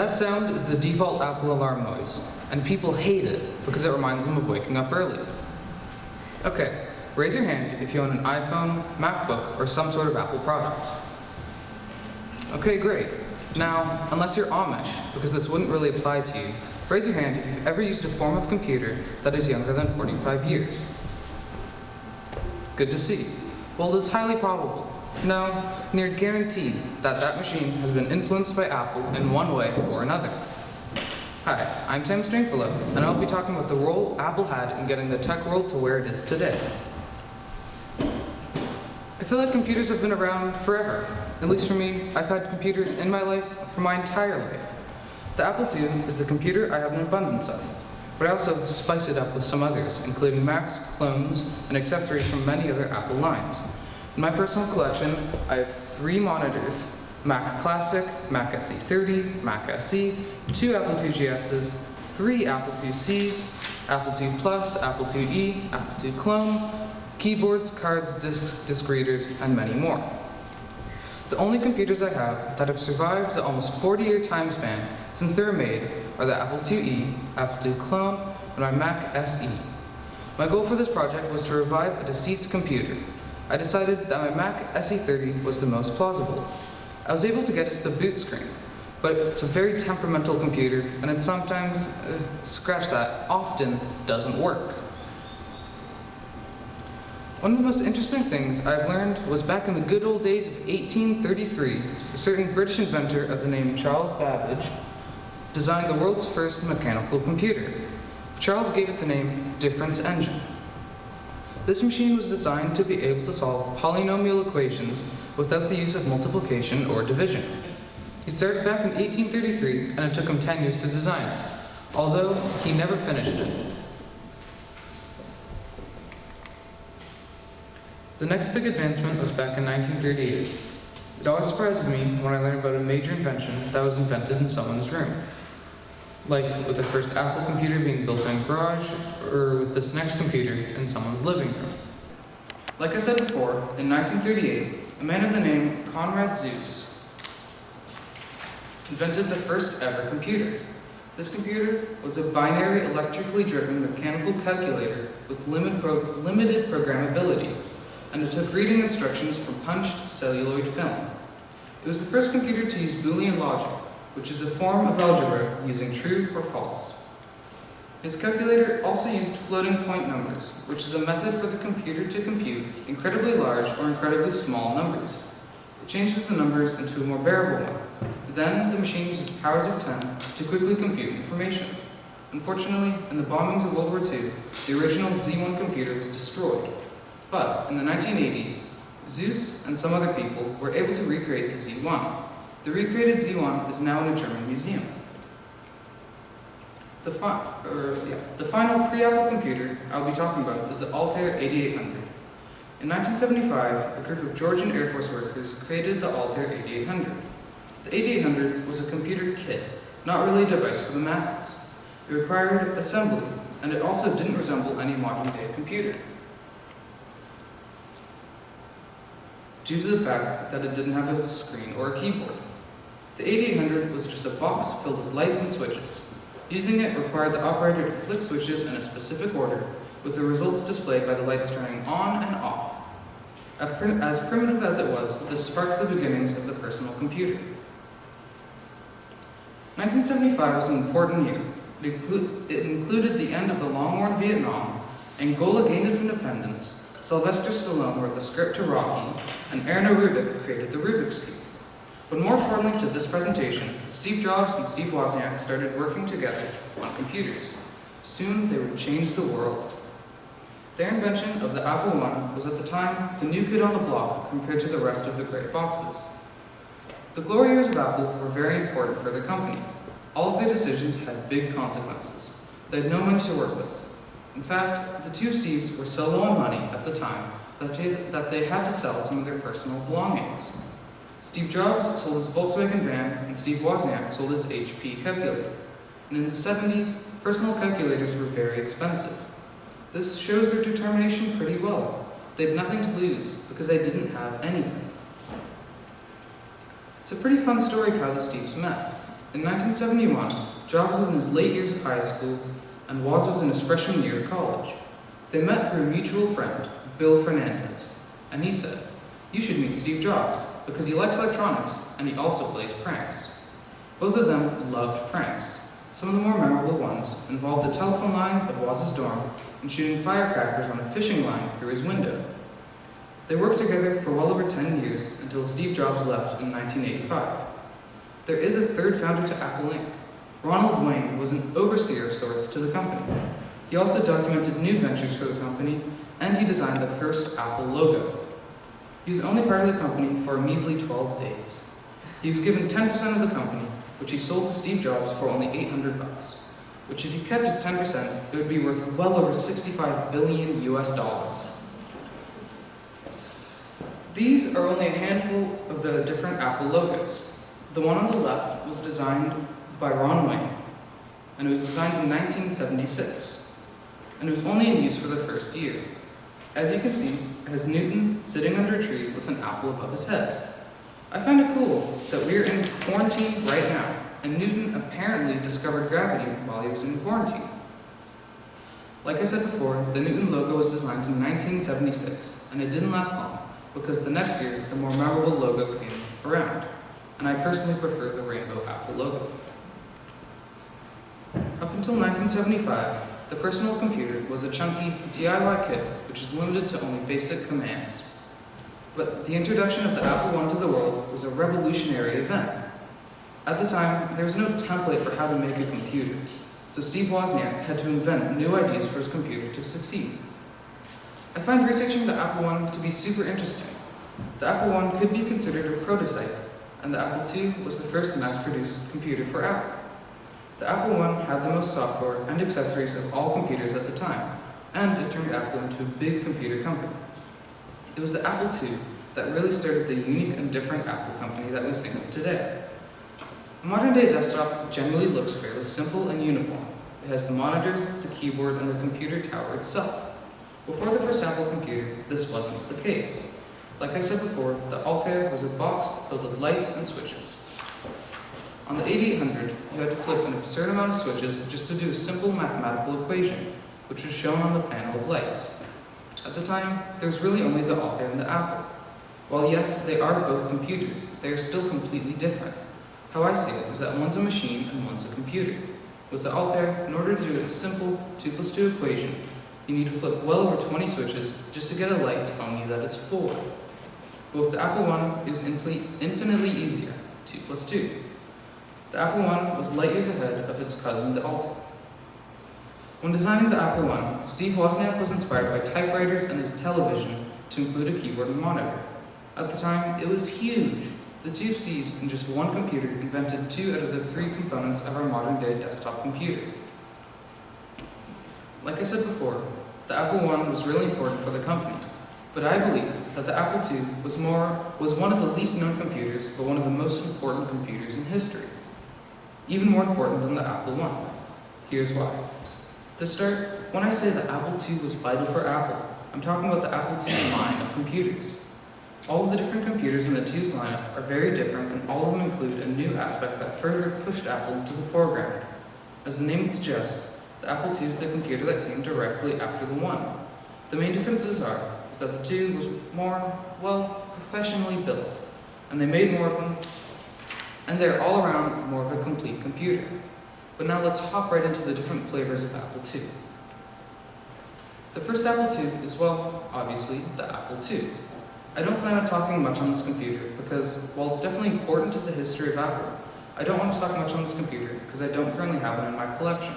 That sound is the default Apple alarm noise, and people hate it because it reminds them of waking up early. Okay, raise your hand if you own an iPhone, MacBook, or some sort of Apple product. Okay, great. Now, unless you're Amish, because this wouldn't really apply to you, raise your hand if you've ever used a form of computer that is younger than 45 years. Good to see. Well, it is highly probable, no, near guaranteed, that that machine has been influenced by Apple in one way or another. Hi, I'm Stringfellow, and I'll be talking about the role Apple had in getting the tech world to where it is today. I feel like computers have been around forever. At least for me, I've had computers in my life for my entire life. The Apple II is the computer I have an abundance of, but I also spice it up with some others, including Macs, clones, and accessories from many other Apple lines. In my personal collection, I have 3 monitors: Mac Classic, Mac SE30, Mac SE, 2 Apple IIGSs, 3 Apple IICs, Apple II Plus, Apple IIe, Apple II Clone, keyboards, cards, disk readers, and many more. The only computers I have that have survived the almost 40-year time span since they were made are the Apple IIe, Apple II Clone, and my Mac SE. My goal for this project was to revive a deceased computer. I decided that my Mac SE30 was the most plausible. I was able to get it to the boot screen, but it's a very temperamental computer, and it sometimes, often doesn't work. One of the most interesting things I've learned was back in the good old days of 1833, a certain British inventor of the name Charles Babbage designed the world's first mechanical computer. Charles gave it the name Difference Engine. This machine was designed to be able to solve polynomial equations without the use of multiplication or division. He started back in 1833, and it took him 10 years to design it, although he never finished it. The next big advancement was back in 1938. It always surprised me when I learned about a major invention that was invented in someone's room. Like with the first Apple computer being built in a garage, or with this next computer in someone's living room. Like I said before, in 1938, a man of the name Conrad Zuse invented the first ever computer. This computer was a binary electrically driven mechanical calculator with limited programmability, and it took reading instructions from punched celluloid film. It was the first computer to use Boolean logic, which is a form of algebra using true or false. His calculator also used floating point numbers, which is a method for the computer to compute incredibly large or incredibly small numbers. It changes the numbers into a more bearable one. Then the machine uses powers of 10 to quickly compute information. Unfortunately, in the bombings of World War II, the original Z1 computer was destroyed. But in the 1980s, Zuse and some other people were able to recreate the Z1. The recreated Z1 is now in a German museum. The final pre-Apple computer I'll be talking about is the Altair 8800. In 1975, a group of Georgian Air Force workers created the Altair 8800. The 8800 was a computer kit, not really a device for the masses. It required assembly, and it also didn't resemble any modern-day computer, due to the fact that it didn't have a screen or a keyboard. The 8800 was just a box filled with lights and switches. Using it required the operator to flick switches in a specific order, with the results displayed by the lights turning on and off. As primitive as it was, this sparked the beginnings of the personal computer. 1975 was an important year. It included the end of the long war in Vietnam, Angola gained its independence, Sylvester Stallone wrote the script to Rocky, and Erno Rubik created the Rubik's Cube. But more importantly to this presentation, Steve Jobs and Steve Wozniak started working together on computers. Soon they would change the world. Their invention of the Apple I was at the time the new kid on the block compared to the rest of the great boxes. The glory years of Apple were very important for their company. All of their decisions had big consequences. They had no money to work with. In fact, the two Steves were so low on money at the time that they had to sell some of their personal belongings. Steve Jobs sold his Volkswagen van, and Steve Wozniak sold his HP calculator. And in the 70s, personal calculators were very expensive. This shows their determination pretty well. They had nothing to lose because they didn't have anything. It's a pretty fun story of how the Steves met. In 1971, Jobs was in his late years of high school, and Woz was in his freshman year of college. They met through a mutual friend, Bill Fernandez, and he said, "You should meet Steve Jobs, because he likes electronics, and he also plays pranks." Both of them loved pranks. Some of the more memorable ones involved the telephone lines of Woz's dorm and shooting firecrackers on a fishing line through his window. They worked together for well over 10 years until Steve Jobs left in 1985. There is a third founder to Apple Inc. Ronald Wayne was an overseer of sorts to the company. He also documented new ventures for the company, and he designed the first Apple logo. He was only part of the company for a measly 12 days. He was given 10% of the company, which he sold to Steve Jobs for only $800, which if he kept his 10%, it would be worth well over $65 billion US. These are only a handful of the different Apple logos. The one on the left was designed by Ron Wayne, and it was designed in 1976, and it was only in use for the first year. As you can see, it has Newton sitting under a tree with an apple above his head. I find it cool that we're in quarantine right now, and Newton apparently discovered gravity while he was in quarantine. Like I said before, the Newton logo was designed in 1976, and it didn't last long, because the next year, the more memorable logo came around, and I personally prefer the rainbow Apple logo. Up until 1975, the personal computer was a chunky DIY kit which is limited to only basic commands. But the introduction of the Apple I to the world was a revolutionary event. At the time, there was no template for how to make a computer, so Steve Wozniak had to invent new ideas for his computer to succeed. I find researching the Apple I to be super interesting. The Apple I could be considered a prototype, and the Apple II was the first mass-produced computer for Apple. The Apple I had the most software and accessories of all computers at the time, and it turned Apple into a big computer company. It was the Apple II that really started the unique and different Apple company that we think of today. A modern-day desktop generally looks fairly simple and uniform. It has the monitor, the keyboard, and the computer tower itself. Before the first Apple computer, this wasn't the case. Like I said before, the Altair was a box filled with lights and switches. On the 8800, you had to flip an absurd amount of switches just to do a simple mathematical equation, which was shown on the panel of lights. At the time, there was really only the Altair and the Apple. While yes, they are both computers, they are still completely different. How I see it is that one's a machine and one's a computer. With the Altair, in order to do a simple 2 + 2 equation, you need to flip well over 20 switches just to get a light telling you that it's 4. But with the Apple I, it was infinitely easier, 2 + 2. The Apple I was light years ahead of its cousin, the Altair. When designing the Apple I, Steve Wozniak was inspired by typewriters and his television to include a keyboard and monitor. At the time, it was huge. The two Steves in just one computer invented 2 out of the 3 components of our modern-day desktop computer. Like I said before, the Apple I was really important for the company, but I believe that the Apple II was one of the least known computers, but one of the most important computers in history. Even more important than the Apple I. Here's why. To start, when I say the Apple II was vital for Apple, I'm talking about the Apple II line of computers. All of the different computers in the II's lineup are very different, and all of them include a new aspect that further pushed Apple to the foreground. As the name would suggest, the Apple II is the computer that came directly after the I. The main differences is that the II was more, professionally built, and they made more of them, and they're all around more of a complete computer. But now let's hop right into the different flavors of Apple II. The first Apple II is, obviously, the Apple II. I don't plan on talking much on this computer because, while it's definitely important to the history of Apple, I don't want to talk much on this computer because I don't currently have it in my collection.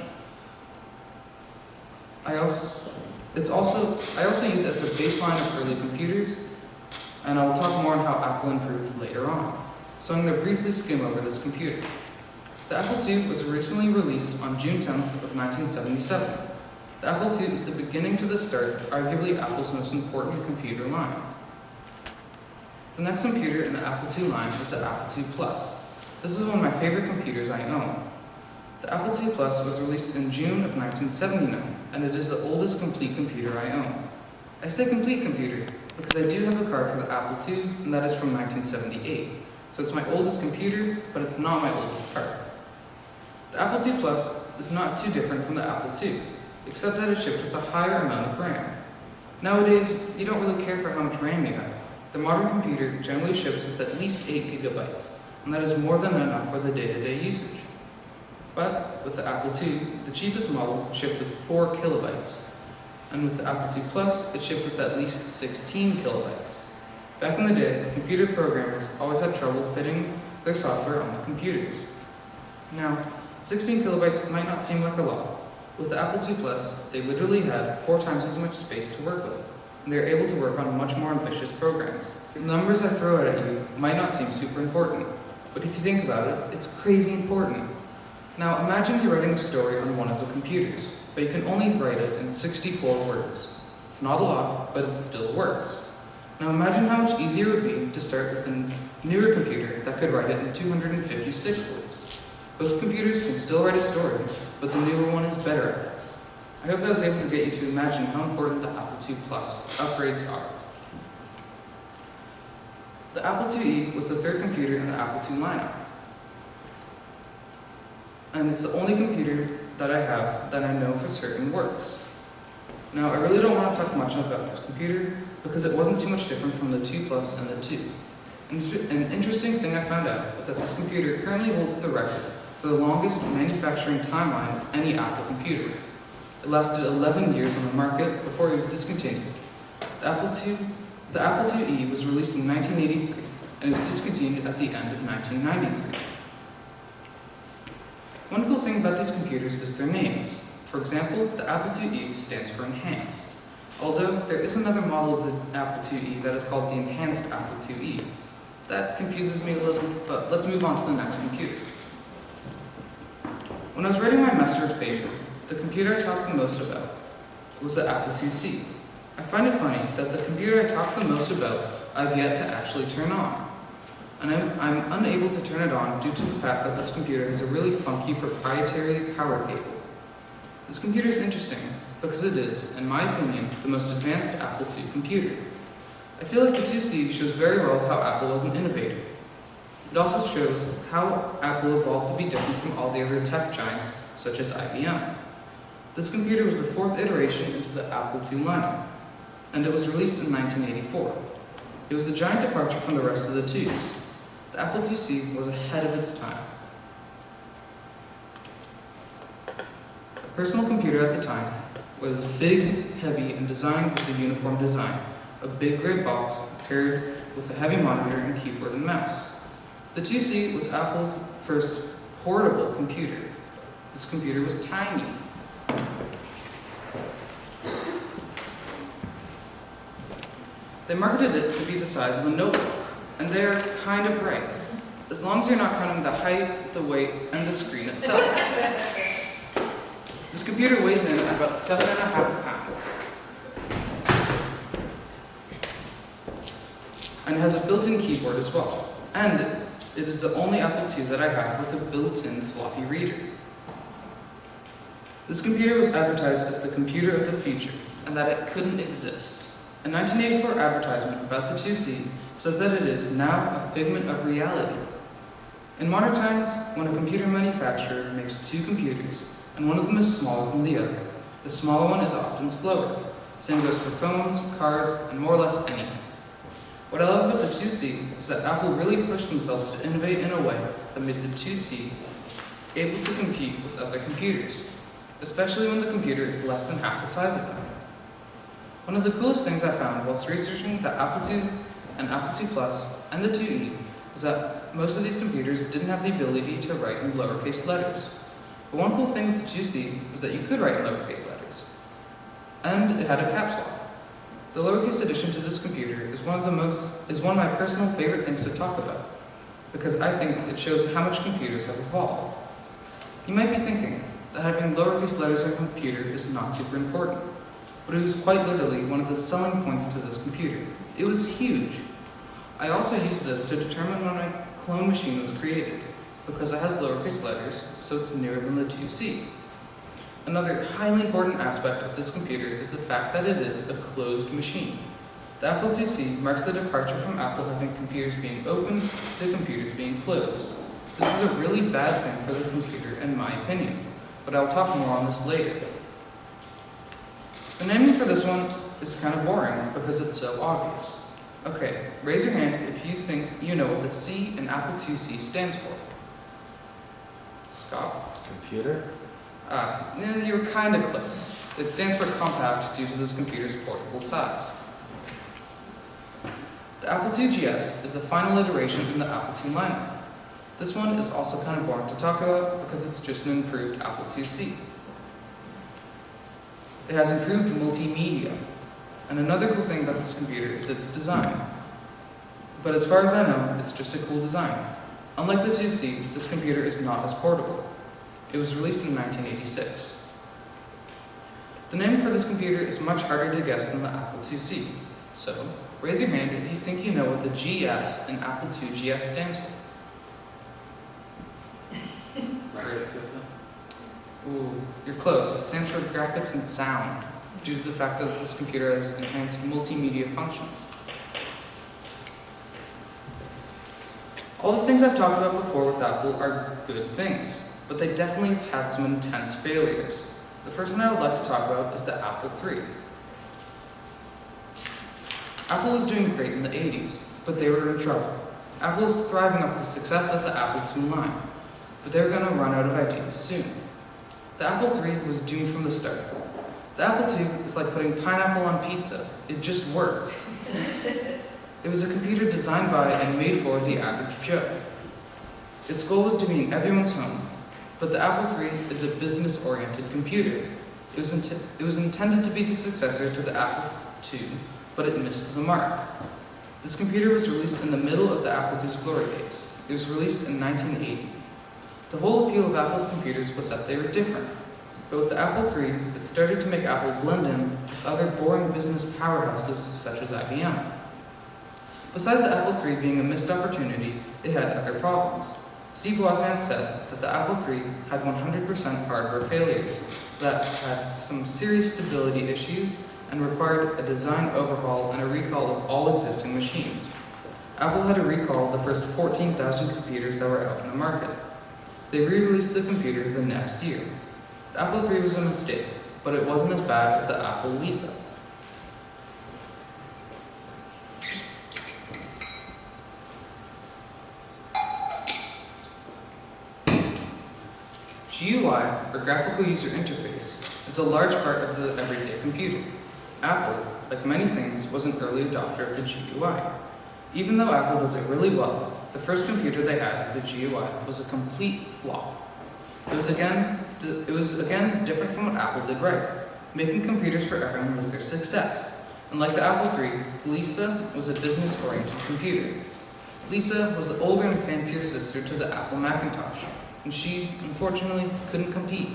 I also use it as the baseline of early computers, and I will talk more on how Apple improved later on. So I'm going to briefly skim over this computer. The Apple II was originally released on June 10th of 1977. The Apple II is the beginning to the start of arguably Apple's most important computer line. The next computer in the Apple II line is the Apple II Plus. This is one of my favorite computers I own. The Apple II Plus was released in June of 1979, and it is the oldest complete computer I own. I say complete computer because I do have a card for the Apple II, and that is from 1978. So it's my oldest computer, but it's not my oldest part. The Apple II Plus is not too different from the Apple II, except that it's shipped with a higher amount of RAM. Nowadays, you don't really care for how much RAM you have. The modern computer generally ships with at least 8 gigabytes, and that is more than enough for the day-to-day usage. But with the Apple II, the cheapest model shipped with 4 kilobytes, and with the Apple II Plus, it shipped with at least 16 kilobytes. Back in the day, computer programmers always had trouble fitting their software on the computers. Now, 16 kilobytes might not seem like a lot. With the Apple II Plus, they literally had 4 times as much space to work with, and they were able to work on much more ambitious programs. The numbers I throw out at you might not seem super important, but if you think about it, it's crazy important. Now imagine you're writing a story on one of the computers, but you can only write it in 64 words. It's not a lot, but it still works. Now imagine how much easier it would be to start with a newer computer that could write it in 256 words. Both computers can still write a story, but the newer one is better at it. I hope I was able to get you to imagine how important the Apple II Plus upgrades are. The Apple IIe was the third computer in the Apple II lineup. And it's the only computer that I have that I know for certain works. Now, I really don't want to talk much about this computer because it wasn't too much different from the 2 Plus and the 2. An interesting thing I found out was that this computer currently holds the record for the longest manufacturing timeline of any Apple computer. It lasted 11 years on the market before it was discontinued. The Apple IIe was released in 1983 and it was discontinued at the end of 1993. One cool thing about these computers is their names. For example, the Apple IIe stands for Enhanced, although there is another model of the Apple IIe that is called the Enhanced Apple IIe. That confuses me a little, but let's move on to the next computer. When I was writing my Masterworks paper, the computer I talked the most about was the Apple IIc. I find it funny that the computer I talked the most about I've yet to actually turn on. And I'm unable to turn it on due to the fact that this computer has a really funky proprietary power cable. This computer is interesting because it is, in my opinion, the most advanced Apple II computer. I feel like the IIc shows very well how Apple was an innovator. It also shows how Apple evolved to be different from all the other tech giants, such as IBM. This computer was the 4th iteration into the Apple II lineup, and it was released in 1984. It was a giant departure from the rest of the IIs. The Apple IIc was ahead of its time. A personal computer at the time was big, heavy, and designed with a uniform design, a big gray box paired with a heavy monitor and keyboard and mouse. The IIc was Apple's first portable computer. This computer was tiny. They marketed it to be the size of a notebook, and they're kind of right, as long as you're not counting the height, the weight, and the screen itself. This computer weighs in at about 7.5 pounds, and has a built-in keyboard as well, and it is the only Apple II that I have with a built-in floppy reader. This computer was advertised as the computer of the future, and that it couldn't exist. A 1984 advertisement about the IIc says that it is now a figment of reality. In modern times, when a computer manufacturer makes 2 computers, and one of them is smaller than the other, the smaller one is often slower. Same goes for phones, cars, and more or less anything. What I love about the IIc is that Apple really pushed themselves to innovate in a way that made the IIc able to compete with other computers, especially when the computer is less than half the size of them. One of the coolest things I found whilst researching the Apple II and Apple II Plus and the IIe was that most of these computers didn't have the ability to write in lowercase letters. But one cool thing with the IIc was that you could write in lowercase letters. And it had a caps lock. The lowercase addition to this computer is one of my personal favorite things to talk about, because I think it shows how much computers have evolved. You might be thinking that having lowercase letters on a computer is not super important. But it was quite literally one of the selling points to this computer. It was huge. I also used this to determine when my clone machine was created, because it has lowercase letters, so it's newer than the IIc. Another highly important aspect of this computer is the fact that it is a closed machine. The Apple IIc marks the departure from Apple having computers being open to computers being closed. This is a really bad thing for the computer, in my opinion, but I'll talk more on this later. The naming for this one is kind of boring because it's so obvious. Okay, raise your hand if you think you know what the C in Apple IIc stands for. Scott? Computer? You were kind of close. It stands for compact due to this computer's portable size. The Apple IIgs is the final iteration in the Apple II lineup. This one is also kind of boring to talk about because it's just an improved Apple IIc. It has improved multimedia, and another cool thing about this computer is its design. But as far as I know, it's just a cool design. Unlike the IIc, this computer is not as portable. It was released in 1986. The name for this computer is much harder to guess than the Apple IIc, so raise your hand if you think you know what the GS in Apple IIgs stands for. Graphics system? Ooh, you're close. It stands for graphics and sound, due to the fact that this computer has enhanced multimedia functions. All the things I've talked about before with Apple are good things, but they definitely have had some intense failures. The first one I would like to talk about is the Apple III. Apple was doing great in the 80s, but they were in trouble. Apple was thriving off the success of the Apple II line, but they were going to run out of ideas soon. The Apple III was doomed from the start. The Apple II is like putting pineapple on pizza. It just works. It was a computer designed by and made for the average Joe. Its goal was to be in everyone's home, but the Apple III is a business-oriented computer. It was intended to be the successor to the Apple II, but it missed the mark. This computer was released in the middle of the Apple II's glory days. It was released in 1980. The whole appeal of Apple's computers was that they were different. But with the Apple III, it started to make Apple blend in with other boring business powerhouses such as IBM. Besides the Apple III being a missed opportunity, it had other problems. Steve Wozniak said that the Apple III had 100% hardware failures, that had some serious stability issues, and required a design overhaul and a recall of all existing machines. Apple had to recall the first 14,000 computers that were out in the market. They re-released the computer the next year. The Apple III was a mistake, but it wasn't as bad as the Apple Lisa. GUI, or Graphical User Interface, is a large part of the everyday computer. Apple, like many things, was an early adopter of the GUI. Even though Apple does it really well, the first computer they had with the GUI was a complete flop. It was again different from what Apple did right. Making computers for everyone was their success. And like the Apple III, Lisa was a business-oriented computer. Lisa was the older and fancier sister to the Apple Macintosh, and she, unfortunately, couldn't compete.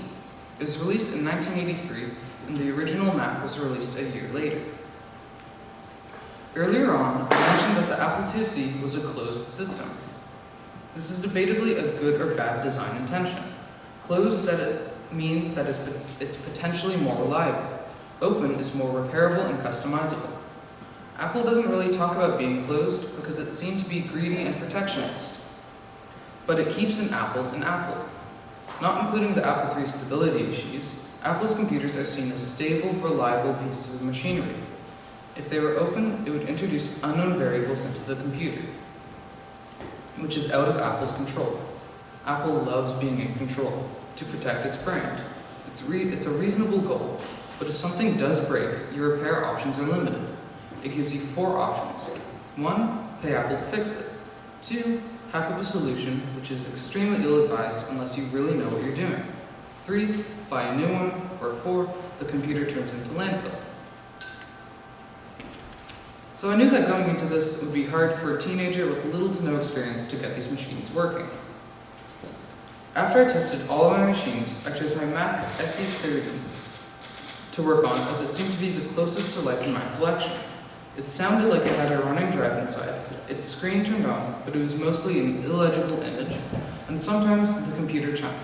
It was released in 1983, and the original Mac was released a year later. Earlier on, I mentioned that the Apple IIc was a closed system. This is debatably a good or bad design intention. Closed that it means that it's potentially more reliable. Open is more repairable and customizable. Apple doesn't really talk about being closed because it seemed to be greedy and protectionist. But it keeps an Apple an Apple. Not including the Apple III's stability issues, Apple's computers are seen as stable, reliable pieces of machinery. If they were open, it would introduce unknown variables into the computer, which is out of Apple's control. Apple loves being in control to protect its brand. It's a reasonable goal, but if something does break, your repair options are limited. It gives you 4 options. 1, pay Apple to fix it. 2, hack up a solution, which is extremely ill-advised unless you really know what you're doing. 3, buy a new one. Or 4, the computer turns into landfill. So I knew that going into this would be hard for a teenager with little to no experience to get these machines working. After I tested all of my machines, I chose my Mac SE30 to work on as it seemed to be the closest to life in my collection. It sounded like it had a running drive inside. Its screen turned on, but it was mostly an illegible image, and sometimes the computer chimed.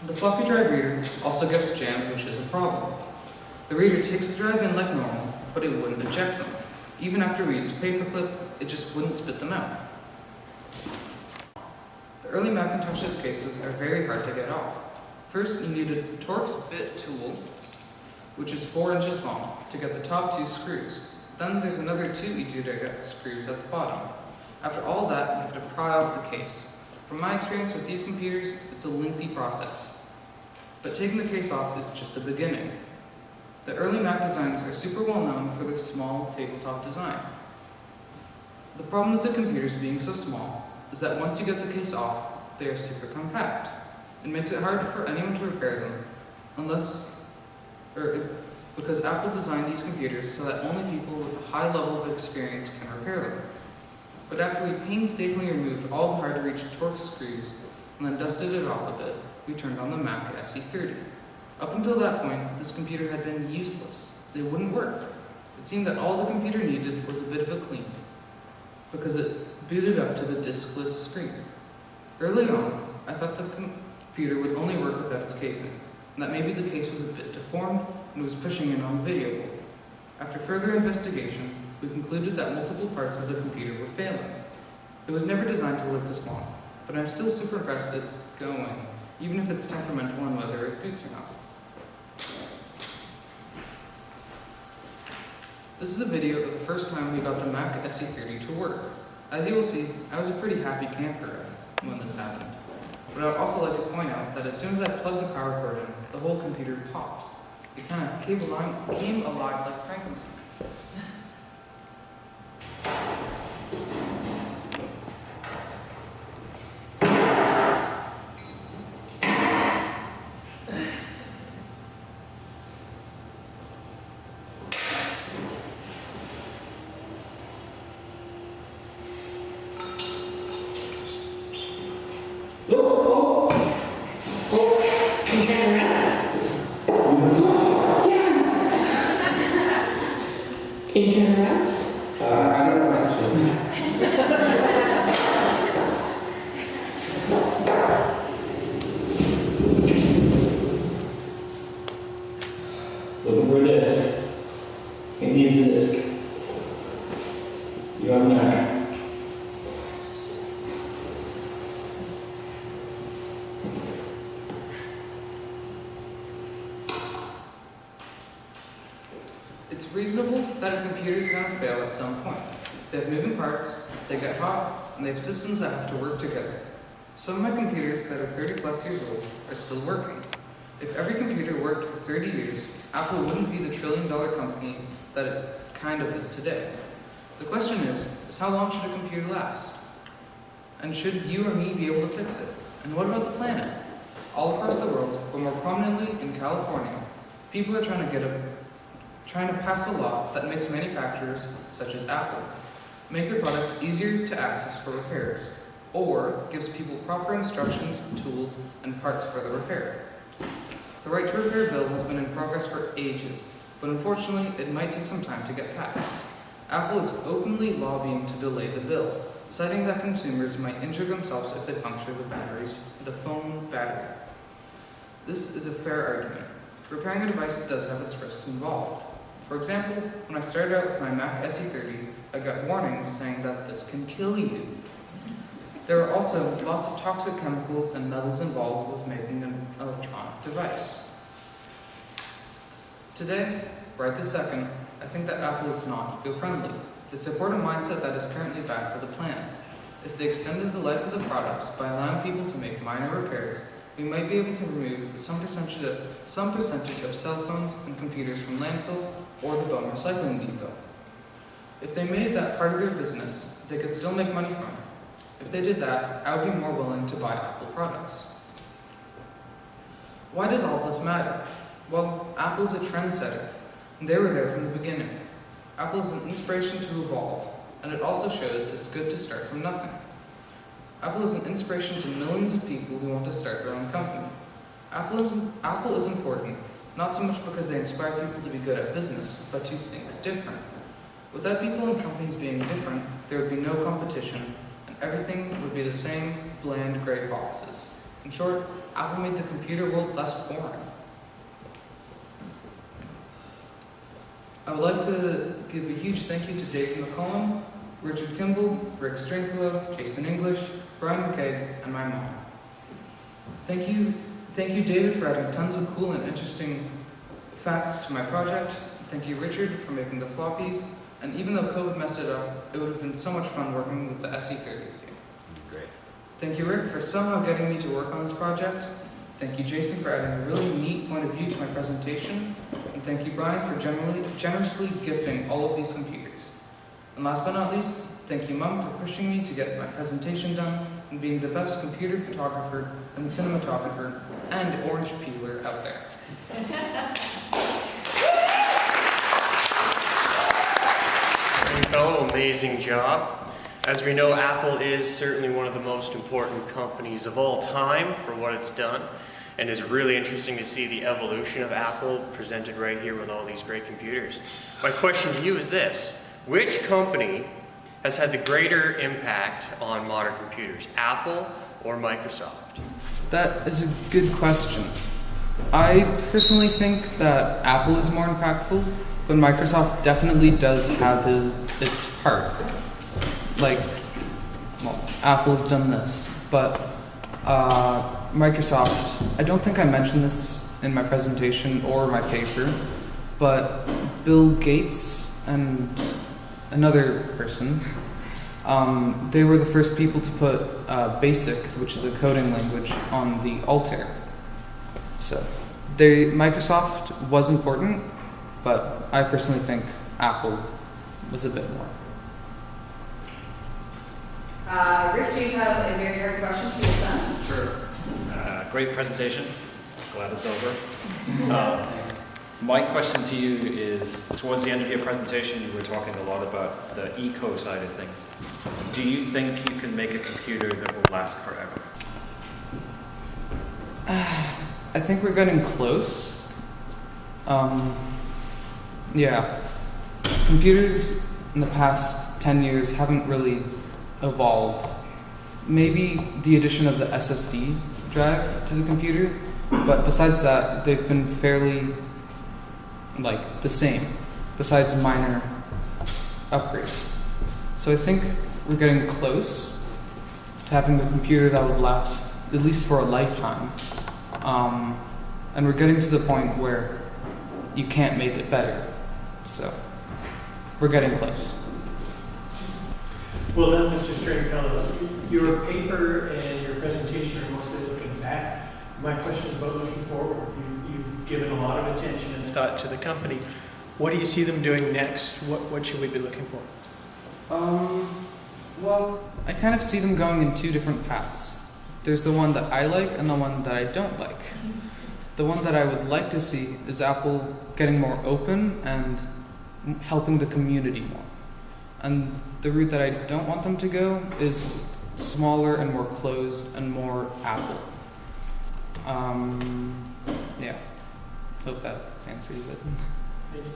The floppy drive reader also gets jammed, which is a problem. The reader takes the drive in like normal, but it wouldn't eject them. Even after we used a paperclip, it just wouldn't spit them out. The early Macintosh's cases are very hard to get off. First, you needed a Torx bit tool, which is 4 inches long, to get the top 2 screws. Then there's another 2 easier to get screws at the bottom. After all that, you have to pry off the case. From my experience with these computers, it's a lengthy process. But taking the case off is just the beginning. The early Mac designs are super well known for their small tabletop design. The problem with the computers being so small is that once you get the case off, they are super compact. It makes it hard for anyone to repair them because Apple designed these computers so that only people with a high level of experience can repair them. But after we painstakingly removed all the hard-to-reach Torx screws and then dusted it off a bit, we turned on the Mac SE30. Up until that point, this computer had been useless. They wouldn't work. It seemed that all the computer needed was a bit of a clean, because it booted up to the diskless screen. Early on, I thought the computer would only work without its casing, and that maybe the case was a bit deformed and was pushing in on the video board. After further investigation, we concluded that multiple parts of the computer were failing. It was never designed to live this long, but I'm still super impressed it's going, even if it's temperamental on whether it boots or not. This is a video of the first time we got the Mac SE30 to work. As you will see, I was a pretty happy camper when this happened. But I would also like to point out that as soon as I plugged the power cord in, the whole computer popped. It kind of came alive like Frankenstein. Can you turn around? Yes! Can you turn around? I don't know actually. It's looking for a disc. It needs a disc. You have a Mac. It's reasonable that a computer is going to fail at some point. They have moving parts, they get hot, and they have systems that have to work together. Some of my computers that are 30 plus years old are still working. If every computer worked for 30 years, Apple wouldn't be the $1 trillion company that it kind of is today. The question is how long should a computer last? And should you or me be able to fix it? And what about the planet? All across the world, but more prominently in California, people are trying to pass a law that makes manufacturers, such as Apple, make their products easier to access for repairs, or gives people proper instructions, tools, and parts for the repair. The right to repair bill has been in progress for ages, but unfortunately, it might take some time to get passed. Apple is openly lobbying to delay the bill, citing that consumers might injure themselves if they puncture the phone battery. This is a fair argument. Repairing a device does have its risks involved. For example, when I started out with my Mac SE30, I got warnings saying that this can kill you. There are also lots of toxic chemicals and metals involved with making an electronic device. Today, right this second, I think that Apple is not eco-friendly. They support a mindset that is currently bad for the planet. If they extended the life of the products by allowing people to make minor repairs, we might be able to remove some percentage of cell phones and computers from landfill or the bone recycling depot. If they made that part of their business, they could still make money from it. If they did that, I would be more willing to buy Apple products. Why does all this matter? Well, Apple is a trendsetter, and they were there from the beginning. Apple is an inspiration to evolve, and it also shows it's good to start from nothing. Apple is an inspiration to millions of people who want to start their own company. Apple is important, not so much because they inspire people to be good at business, but to think different. Without people and companies being different, there would be no competition, and everything would be the same bland gray boxes. In short, Apple made the computer world less boring. I would like to give a huge thank you to Dave McCollum, Richard Kimball, Rick Stringfellow, Jason English, Brian McKaig, and my mom. Thank you, David, for adding tons of cool and interesting facts to my project. Thank you, Richard, for making the floppies. And even though COVID messed it up, it would have been so much fun working with the SE30 with you. Great. Thank you, Rick, for somehow getting me to work on this project. Thank you, Jason, for adding a really neat point of view to my presentation. And thank you, Brian, for generously gifting all of these computers. And last but not least, thank you, Mum, for pushing me to get my presentation done and being the best computer photographer and cinematographer and orange peeler out there. Stringfellow, amazing job. As we know, Apple is certainly one of the most important companies of all time for what it's done, and it's really interesting to see the evolution of Apple presented right here with all these great computers. My question to you is this: which company has had the greater impact on modern computers, Apple or Microsoft? That is a good question. I personally think that Apple is more impactful, but Microsoft definitely does have its part. Like, well, Apple's done this, but Microsoft, I don't think I mentioned this in my presentation or my paper, but Bill Gates and another person, they were the first people to put BASIC, which is a coding language, on the Altair. So, Microsoft was important, but I personally think Apple was a bit more. Rick, do you have a very hard question for your son? Sure. Great presentation. Glad it's over. My question to you is, towards the end of your presentation, you were talking a lot about the eco side of things. Do you think you can make a computer that will last forever? I think we're getting close. Yeah. Computers in the past 10 years haven't really evolved. Maybe the addition of the SSD drive to the computer, but besides that, they've been fairly the same, besides minor upgrades. So I think we're getting close to having a computer that would last at least for a lifetime. And we're getting to the point where you can't make it better. So we're getting close. Well done, Mr. Stringfellow. Your paper and your presentation are mostly looking back. My question is about looking forward. You've given a lot of attention and thought to the company. What do you see them doing next? What should we be looking for? Well, I kind of see them going in two different paths. There's the one that I like and the one that I don't like. The one that I would like to see is Apple getting more open and helping the community more. And the route that I don't want them to go is smaller and more closed and more Apple. Yeah. Hope that answers it. Thank you.